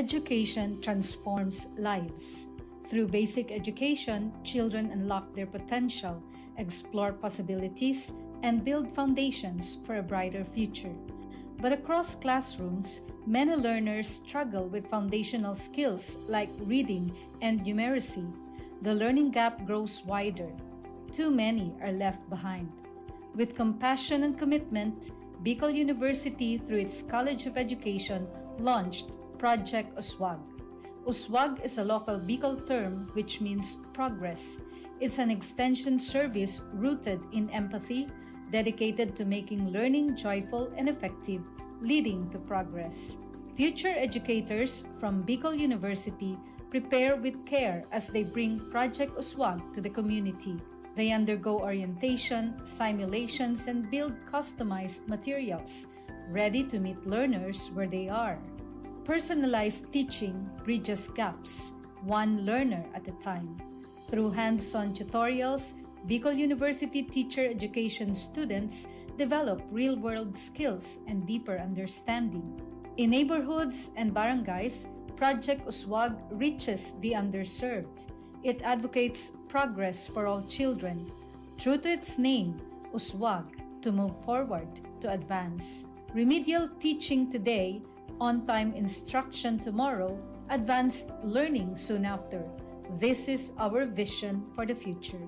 Education transforms lives. Through basic education, children unlock their potential, explore possibilities, and build foundations for a brighter future. But across classrooms, many learners struggle with foundational skills like reading and numeracy. The learning gap grows wider. Too many are left behind. With compassion and commitment, Bicol University, through its College of Education, launched Project Uswag. Uswag is a local Bicol term which means progress. It's an extension service rooted in empathy, dedicated to making learning joyful and effective, leading to progress. Future educators from Bicol University prepare with care as they bring Project Uswag to the community. They undergo orientation, simulations, and build customized materials, ready to meet learners where they are. Personalized teaching bridges gaps, one learner at a time. Through hands-on tutorials, Bicol University teacher education students develop real-world skills and deeper understanding. In neighborhoods and barangays, Project Uswag reaches the underserved. It advocates progress for all children. True to its name, Uswag, to move forward, to advance. Remedial teaching today, on-time instruction tomorrow, advanced learning soon after. This is our vision for the future.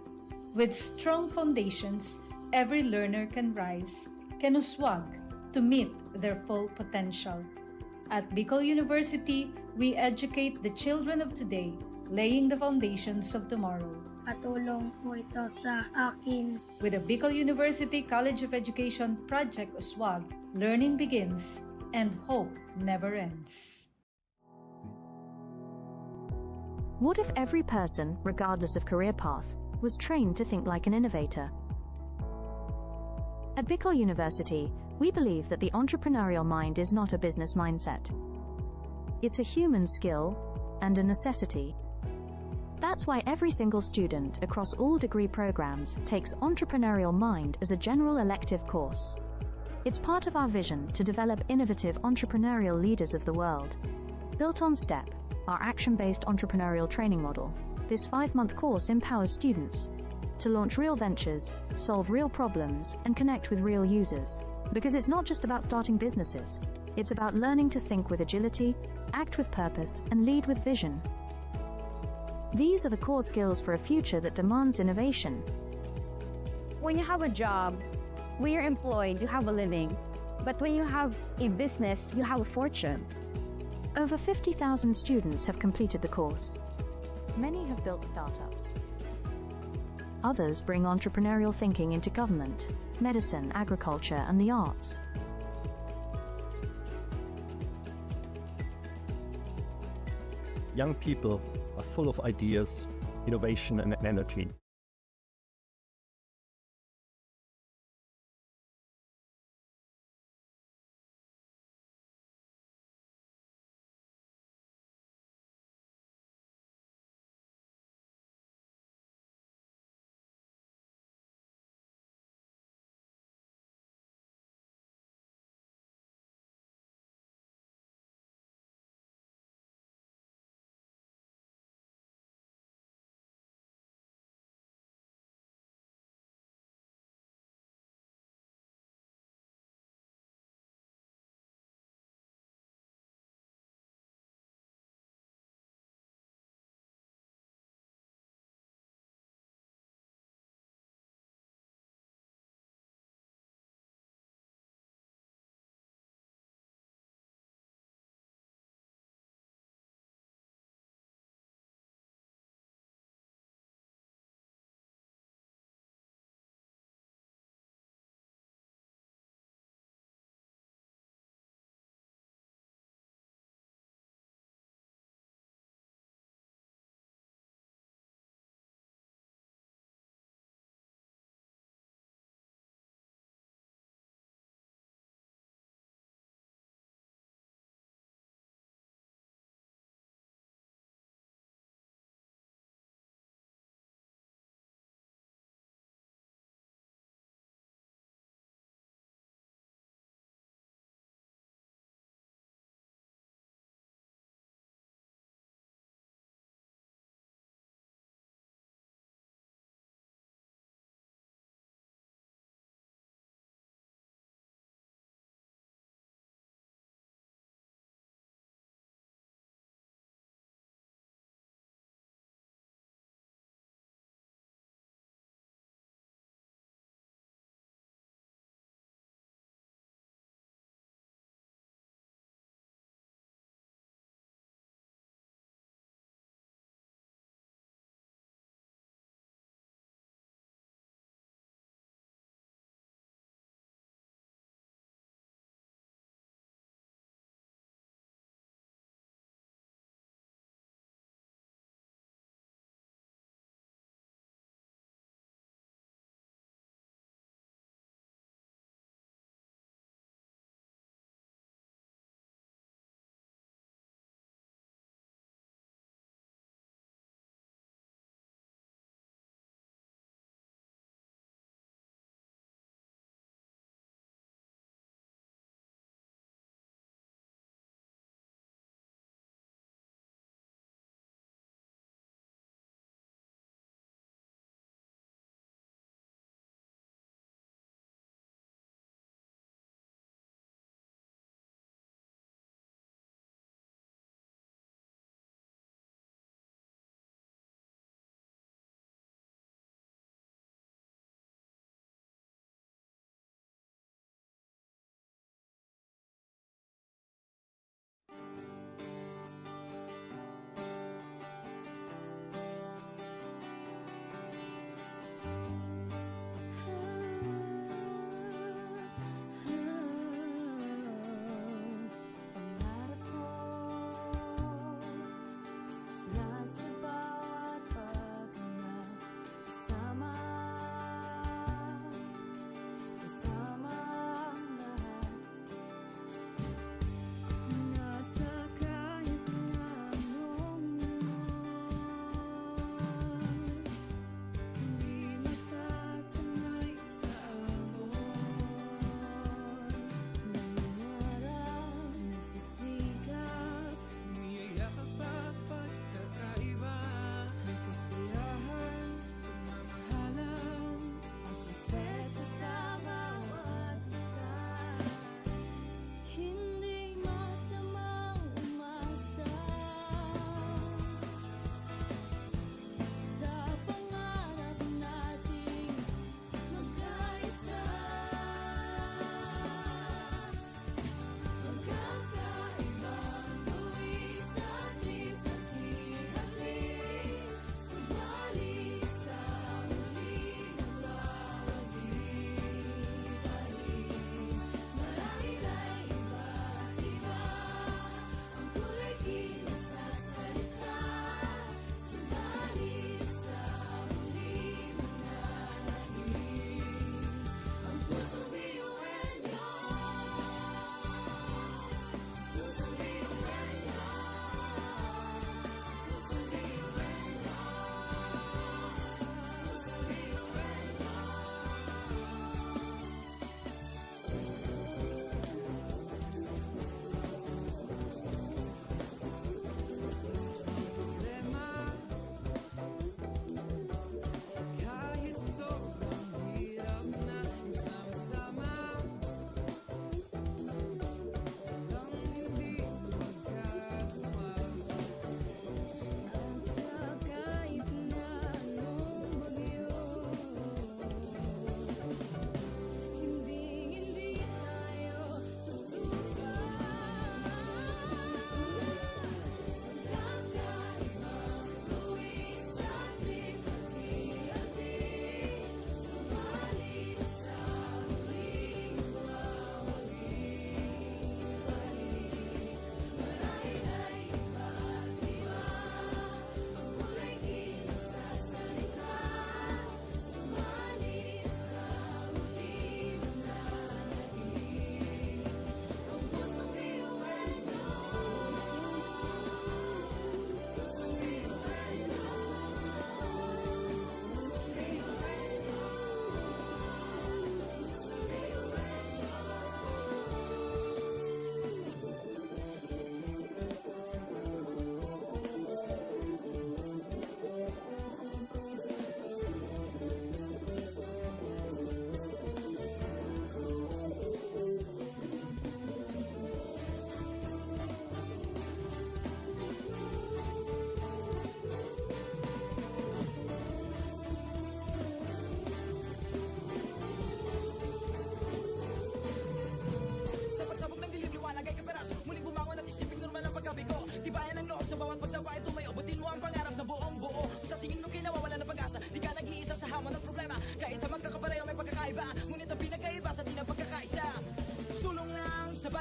With strong foundations, every learner can rise, can uswag, to meet their full potential. At Bicol University, we educate the children of today, laying the foundations of tomorrow. Patulong po ito sa akin. With the Bicol University College of Education Project Uswag, learning begins and hope never ends. What if every person, regardless of career path, was trained to think like an innovator? At Bicol University, we believe that the entrepreneurial mind is not a business mindset. It's a human skill and a necessity. That's why every single student across all degree programs takes Entrepreneurial Mind as a general elective course. It's part of our vision to develop innovative entrepreneurial leaders of the world. Built on STEP, our action-based entrepreneurial training model, this 5-month course empowers students to launch real ventures, solve real problems, and connect with real users. Because it's not just about starting businesses, it's about learning to think with agility, act with purpose, and lead with vision. These are the core skills for a future that demands innovation. When you have a job, when you're employed, you have a living. But when you have a business, you have a fortune. Over 50,000 students have completed the course. Many have built startups. Others bring entrepreneurial thinking into government, medicine, agriculture, and the arts. Young people are full of ideas, innovation, and energy.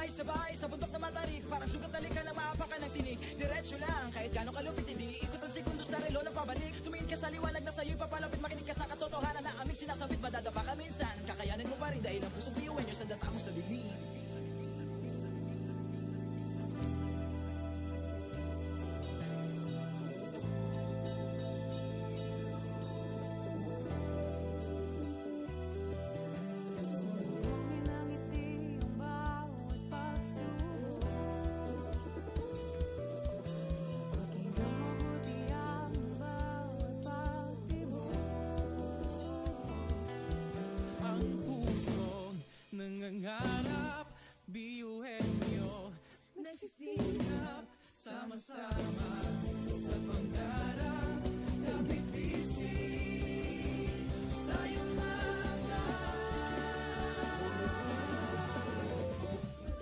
Sabay-sabay sa bundok na matarik, parang sugat na lika na maapakan ng tinig. Diretso lang, kahit gano'ng kalupit, hindi ikot ang segundo sa relo na pabalik. Tumingin ka sa liwanag na sa'yo'y papalapit, makinig ka sa katotohanan na aming sinasabit. Madadapa ka minsan, kakayanin mo pa rin dahil ang pusong biyuan nyo sa data mo sa bibig. Nangangarap, biyuhin nyo, nagsisikap, sama-sama sa pangarap, kapit-bisig, tayong mga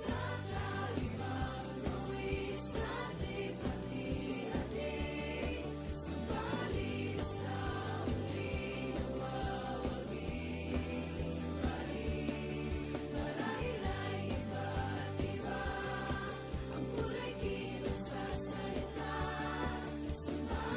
magkakaibang luwis sa ating hati-hati, subalit sa muling nawawagi. Marahil ay iba't iba ang kulay kilos sa salita, subalit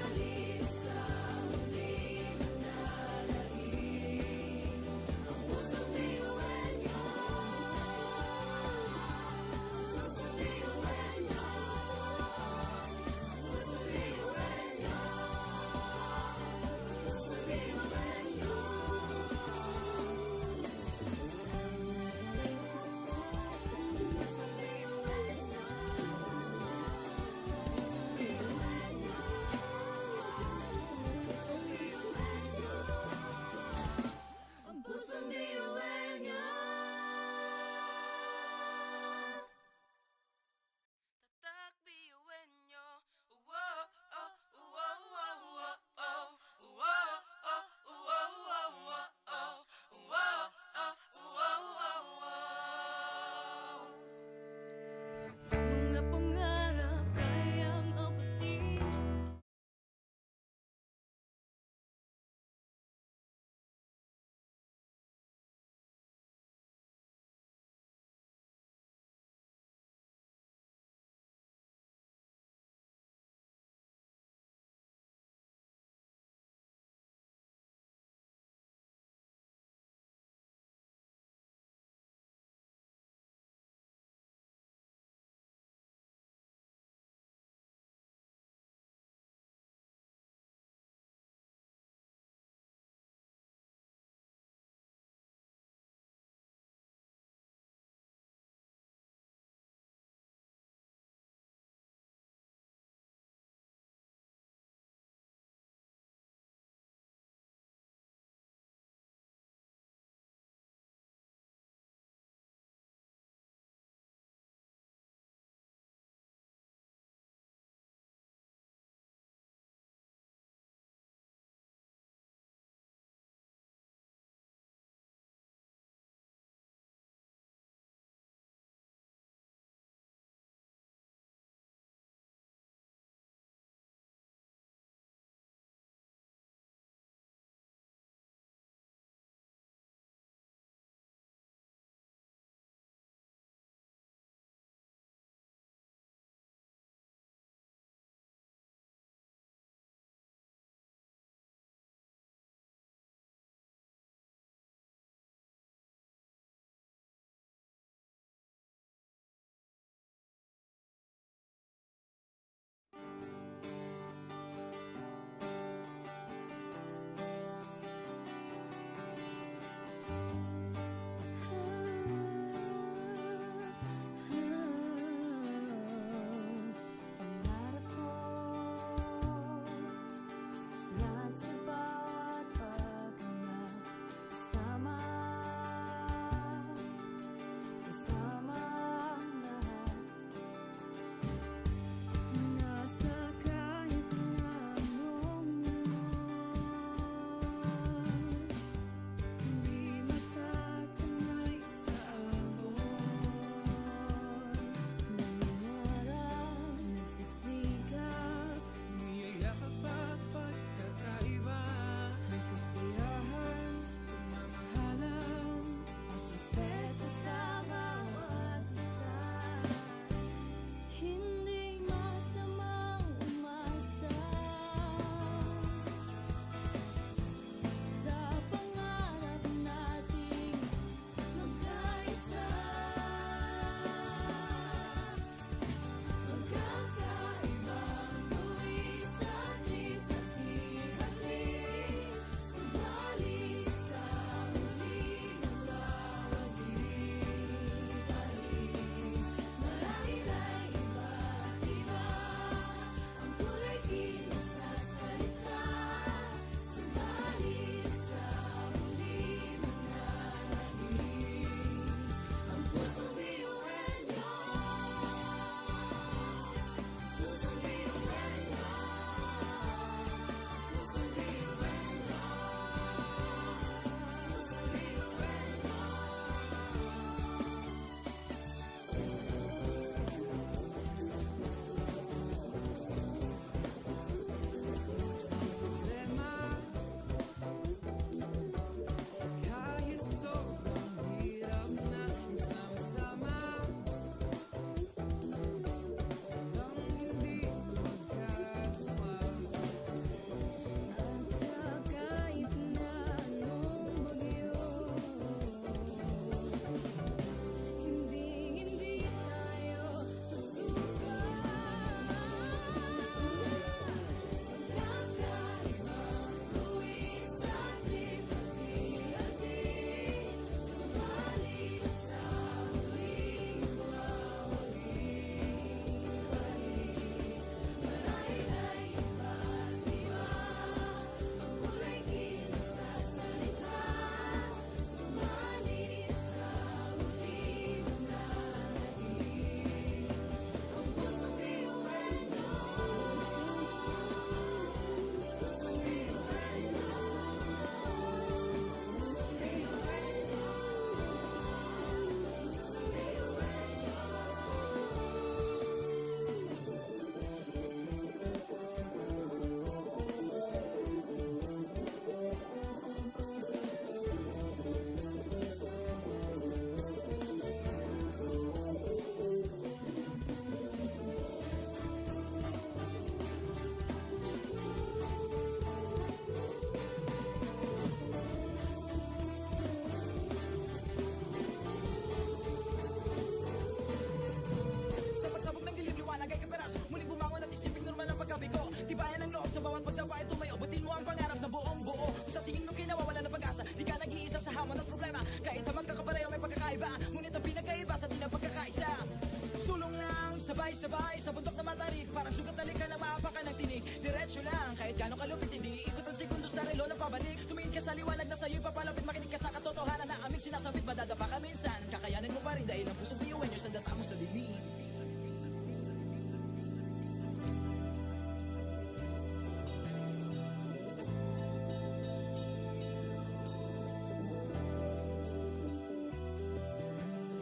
Sabay-sabay sa bundok na matarik, parang sugat na lika na maapakan ng tinig. Diretso lang, kahit gano'ng kalupit hindi ikot ang segundo sa relo na pabalik. Tumingin ka sa liwanag na sa'yo'y papalapit, makinig ka sa katotohanan na aming sinasabit. Madadapa ka minsan, kakayanin mo pa rin dahil ang pusong biyuan nyo sa data mo sa dilim.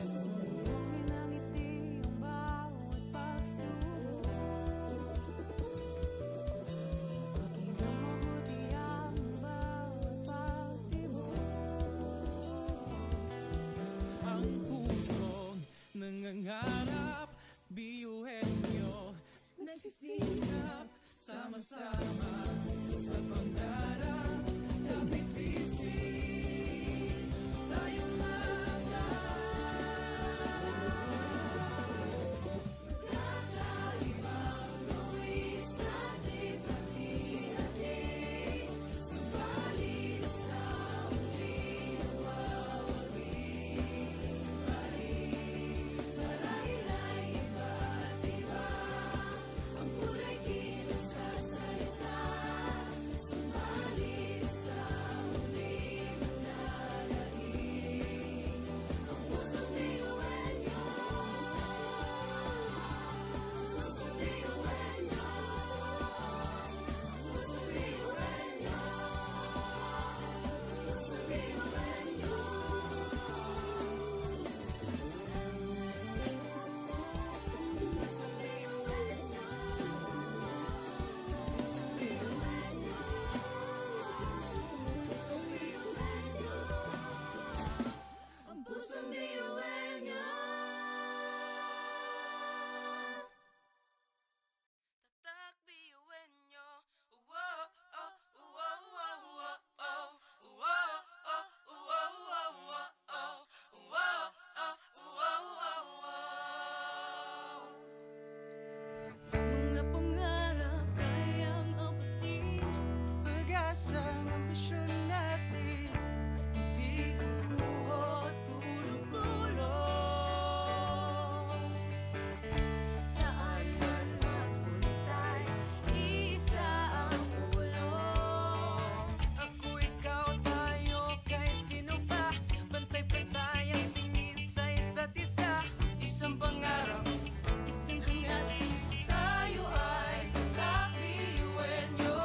Sumugin ang ngiti ang bawat pagsubok. Pakinggan mabuti ang bawat pagtibok. Ang pusong nangangarap, biyuhin nyo, nagsisikap, sama-sama sa pangarap. Kapit bisig, tayong mga Kakaibang luwis sa hati-hati. Subalit sa huli nawawagi pa rin. Marahil ay iba't iba ang kulay kilos sa salita. Subalit sa huli manlalahim ang pusong biyuenyo. Pusong biyuenyo. Pusong biyuenyo. Pusong biyuenyo. Pusong biyuenyo. Pusong biyuenyo. Ang pusong biyuenyo. tatak biyuhin nyo. Wow, oh, wow, wow, wow, oh. Wow, oh, wow, wow, wow, oh. Wow, oh, wow, wow, wow. Mga pangarap kayang abutin, pag-asang ambisyon natin, hindi kukuha tulog-tulog. Saan man magpuntay, isa ang ulo. Ako, ikaw, tayo, kahit sino pa, pantay-pantay ang tingin sa isa't isa. Isang pangarap, Isang hangarin, tayo ay kakbiyuenyo.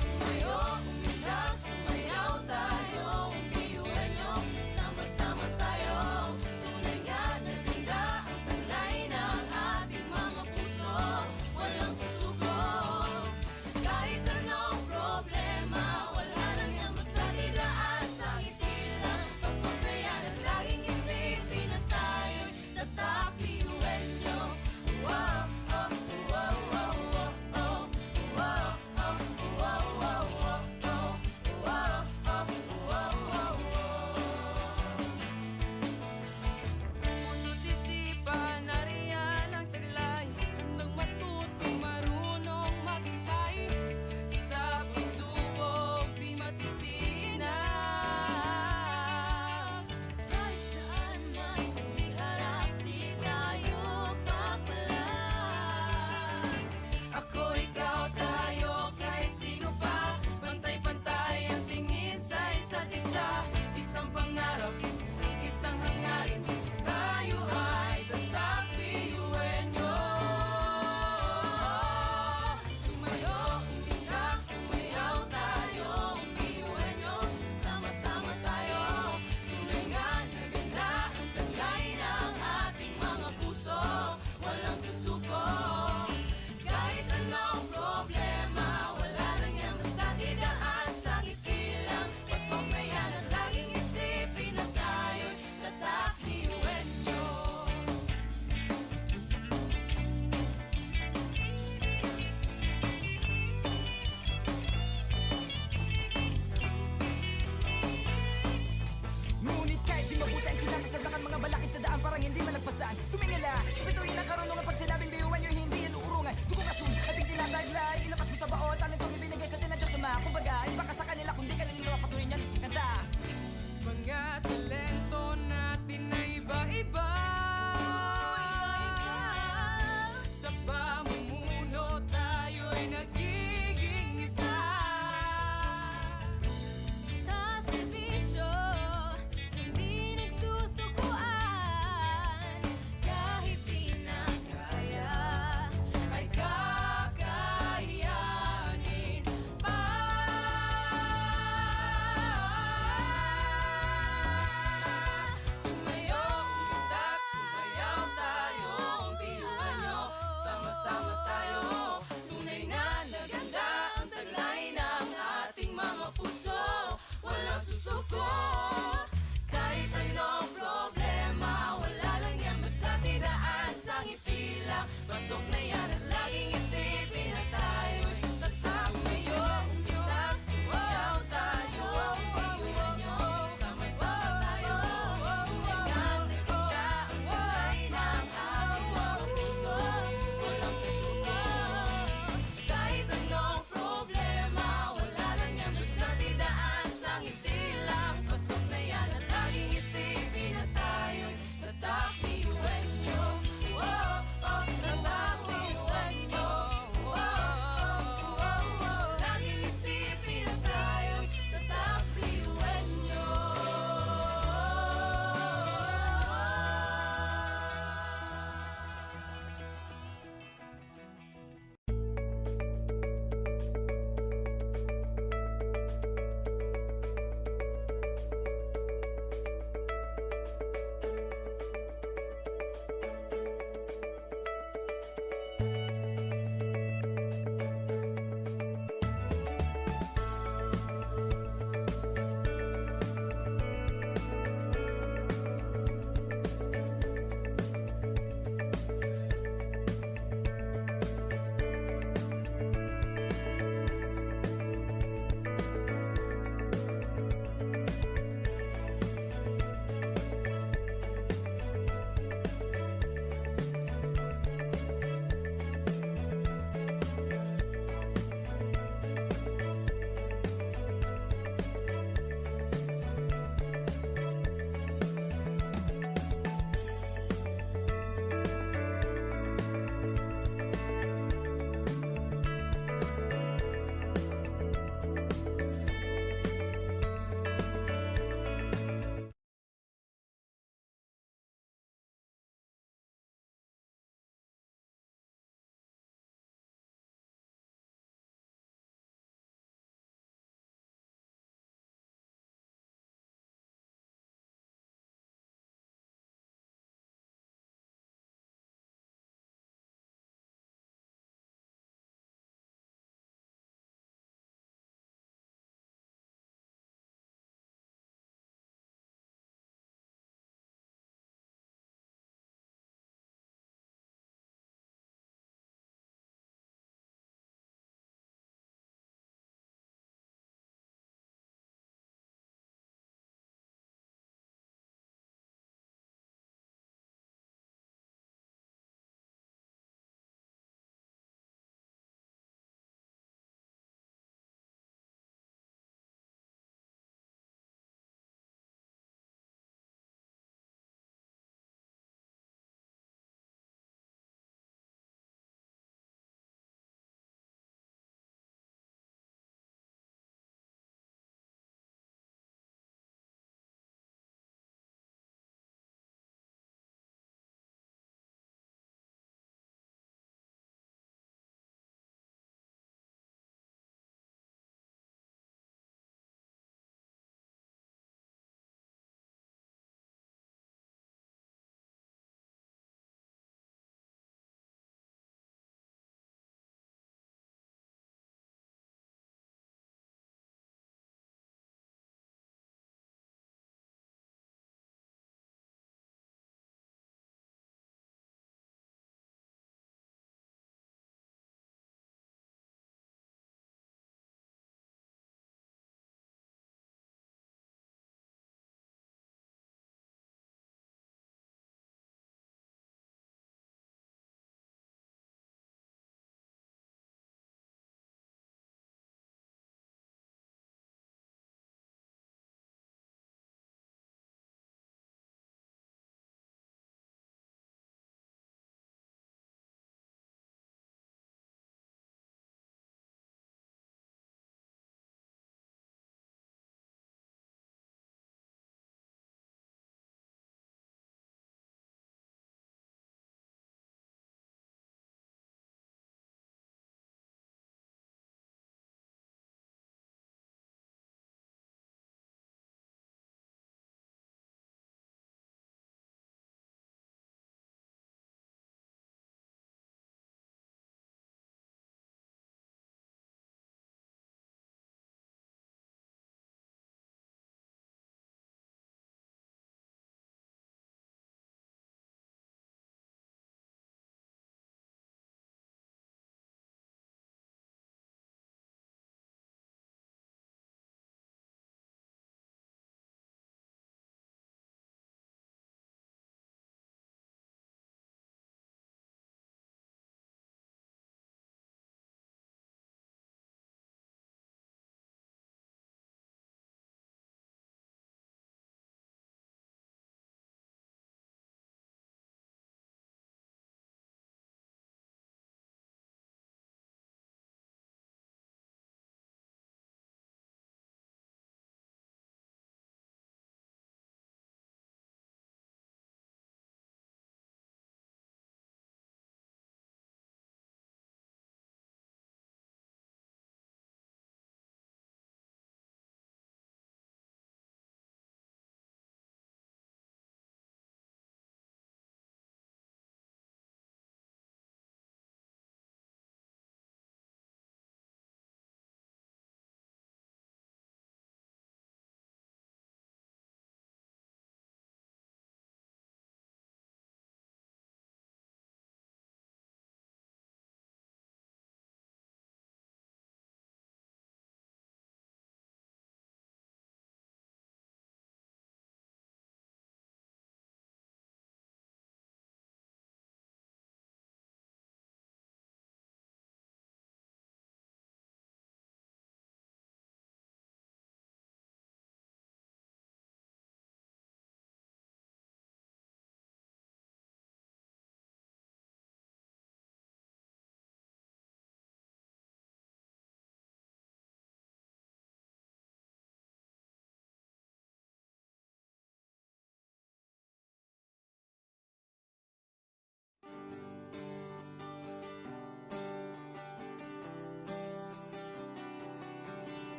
Tumayo, umilag, sumayaw tayo, biyuenyo. Sama-sama tayo, tunay nga na ganda ang taglay ng ating mga puso. Walang susuko, kahit anong problema, wala lang yan basta didaan sa ngiti lang. Pasok na yan at laging isipin na tayo'y tatakbiyuenyo. Wow, oh, wow, wow, wow, oh. Wow, oh, wow, wow, wow, oh. Wow, oh, wow, wow, wow. puso't isipan, nariyan ang taglay. Handang matutong marunong maghintay. Sa pagsubok, di matitinag. Kahit saan man iharap, di tayo papalag. Ako, ikaw, tayo, kahit sino pa, pantay-pantay ang tingin sa isa't isa. Isang pangarap, isang hangarin, tayo ay tatakbiyuenyo. Tumayo, umilag, sumayaw tayo, biyuenyo. Sama-sama tayo, tunay nga na ganda ang taglay ng ating mga puso. Walang susuko, kahit anong problema, wala lang yan basta didaan sa ngiti lang. Pasok na yan at laging isipin na tayo'y tatakbiyuenyo. Ngunit kahit di mabuti ang kinasasadlakan, mga balakid sa daan parang hindi malagpasan. Tumingala, sa bituin ng karunungan, pag sinabing biyuhan nyo hindi yan uurungan. Dugong asun, ating tinataglay, ilabas mo sa baon, talent kong ibinigay sa atin ng Diyos Ama. Kumbaga, iba ka sa kanila, kundi ka nila patuloy niyan. Kanta! Mga talento natin na iba-iba. Pasok na yan at laging isipin na tayo'y tatak ngayon. Umitak, sumayaw tayo, biyuhan nyo, sama-sama tayo. Tulingan, nagkita ang kulay ng ating mga puso. Walang susuko. Kahit anong problema, wala lang yan, basta't idaan sa ngiti lang. Pasok na yan at laging isipin na tayo'y tatak, biyuhan nyo. Tatak, biyuhan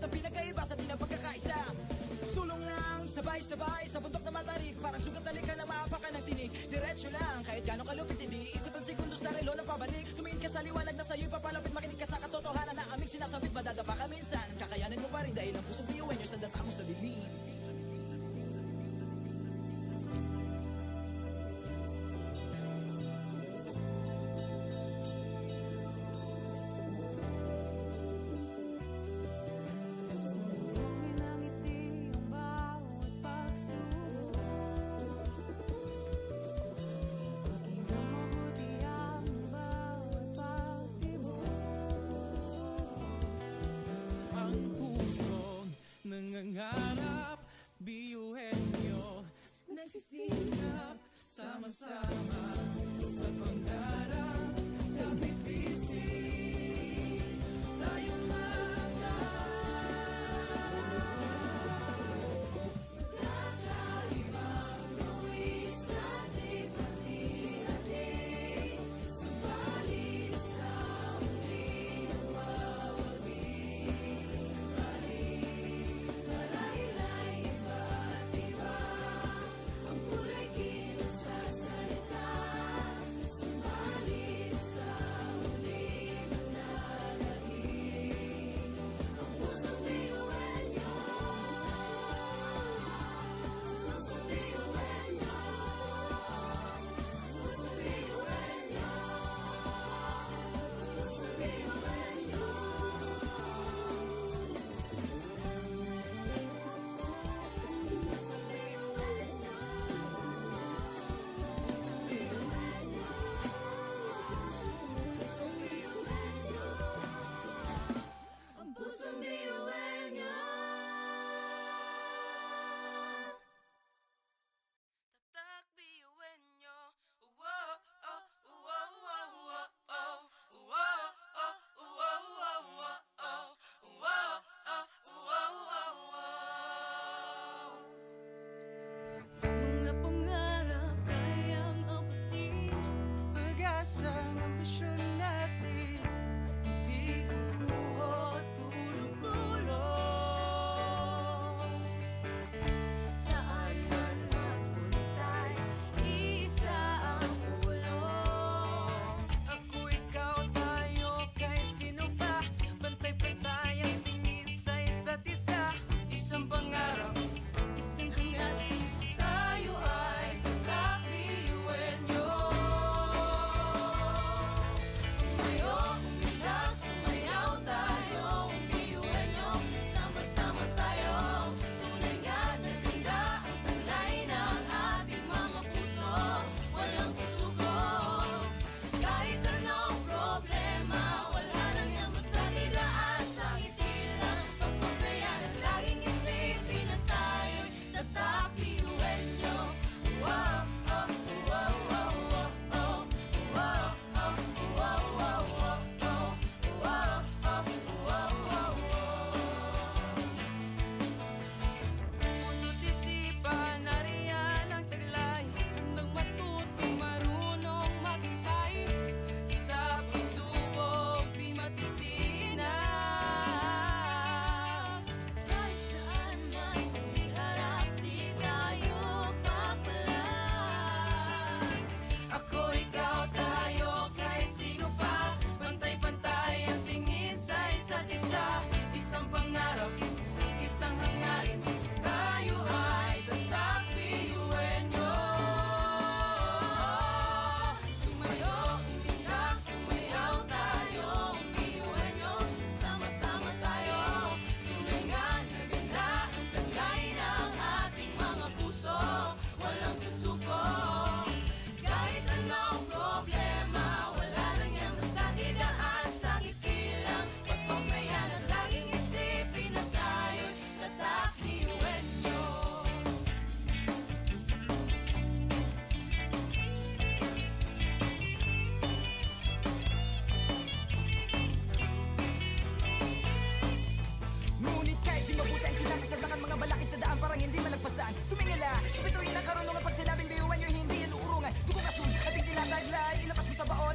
ang pinagkaiba sa di na pagkakaisa. Sulong lang, sabay-sabay sa bundok na matarik. Parang sugat talikan na maapakan ng tinig. Diretso lang, kahit gano'ng kalupit hindi ikot ang segundo sa relo na pabalik. Tumingin ka sa liwanag na sa'yo'y papalapit. Makinig ka sa katotohanan na aming sinasabit. Madadapa ka minsan, kakayanin mo pa rin dahil ang pusong biyuin nyo sa data mo sa bibig. Sumbungin ang ngiti ang bawat pagsubok. Pakinggan mabuti ang bawat pagtibok. Ang pusong nangangarap, biyuhin nyo, nagsisikap, sama-sama sa pangarap. Kapit bisig, tayong mga kakaibang gawin sa ating pati-hati. Subalit sa huli nawawaging marahil ay iba't iba ang kulay kinasasalita. Subalit sa huli manlalahim ang pusong biyuhin nyo. Pusong biyuhin nyo. Pusong biyuhin nyo. Pusong biyuhin nyo. Ang pusong biyuhin nyo. Tatak biyuhin nyo. Wow, oh, wow, wow, wow, oh. Wow, oh, wow, wow, wow, oh. Wow, oh, wow, wow, wow. Mga pangarap kayang abutin, pag-asang ambisyon natin, hindi kukuha tulog-tulog. Saan man magpuntay, isa ang ulong. Ako, ikaw, tayo, kahit sino pa, pantay-pantay ang tingin sa isa't isa. Isang pangarap, isang hangarin, tayo ay kakabiyuhin nyo. Sumayo, umiyak, sumayaw tayo, biyuhin nyo. Sama-sama tayo, tunay nga na ganda ang taglay ng ating mga puso. Walang susuko, kahit anong problema, wala lang yan basta didaan sa ngiti lang. Pasok na yan ang laging isipin na tayo'y tatakbiyuhin nyo. Wow, oh, wow, wow, wow, oh. Wow, oh, wow, wow, wow, oh. Wow, oh, wow, wow, wow. Puso't isipan, nariyan ang taglay. Handang matutong marunong maghintay. Sa pagsubok, di matitinag. Kahit saan man iharap, di tayo papalag. Ako, ikaw, tayo, kahit sino pa, pantay-pantay ang tingin sa isa't isa. Isang pangarap, isang hangarin, tayo ay tatakbiyuhin nyo. Sumayo, umiyak, sumayaw tayo, biyuhin nyo. Sama-sama tayo, tunay nga na ganda ang taglay ng ating mga puso. Walang susuko, kahit anong problema, wala lang yan basta didaan sa ngiti lang. Pasok na yan ang laging isipin na tayo'y tatakbiyuhin nyo. Ngunit kahit di mabuti ang kinasasalangan, mga balakid sa daan parang hindi malagpasan. Tumingala, sa bituin ng karunungan, pag sinabing biyuhan nyo, hindi yan uurungan. Dugong asul, ating tinataglay, ilakas mo sa baon,